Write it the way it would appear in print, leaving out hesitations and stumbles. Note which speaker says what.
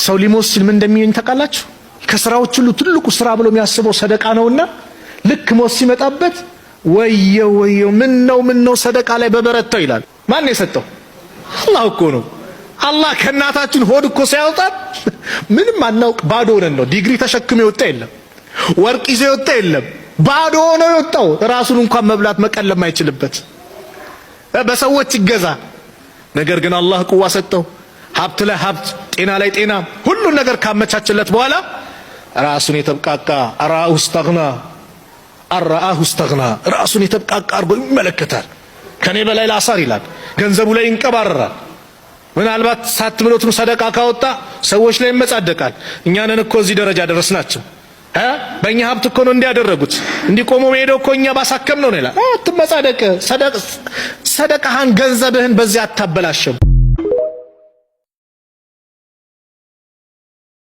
Speaker 1: ሰው ሊሞት ሲል ምን እንደሚሆን ታውቃላችሁ? ከስራዎች ሁሉ ትልቁ ስራ ብሎ የሚያስበው ሰደቃ ነውና ልክ ሞት ሲመጣበት ወየው ምን ነው ሰደቃ ላይ በበረታው ይላል። ማን የሰጠው? አላህ እኮ ነው። አላህ ከእናታችን ሆድ እኮ ሲያወጣት ምንም አናውቅ ባዶ ሆነን ነው። ዲግሪ ተሸክሞ የወጣ የለም፣ ወርቅ ይዞ የወጣ የለም። ባዶ ሆኖ የወጣው ራሱን እንኳን መብላት መቀለም አይችልበት በሰዎች ይገዛ። ነገር ግን አላህ ቁዋ ሰጠው፣ ሀብት ላይ ሀብት፣ ጤና ላይ ጤና፣ ሁሉን ነገር ካመቻቸለት በኋላ ራሱን የተብቃቃ አራአሁ እስተግና ራሱን የተብቃቃ አርጎ ይመለከታል። ከኔ በላይ ላሳር ይላል። ገንዘቡ ላይ ይንቀባረራል። ምናልባት ሳትብሎትም ሰደቃ ካወጣ ሰዎች ላይ ይመጻደቃል። እኛንን እኮ እዚህ ደረጃ ደረስናቸው በእኛ ሀብት እኮ ነው እንዲያደረጉት እንዲቆሙ ሄደው እኮ እኛ ባሳከም ነው ይላል። አትመጻደቅ። ሰደቃህን ገንዘብህን በዚህ አታበላሽም።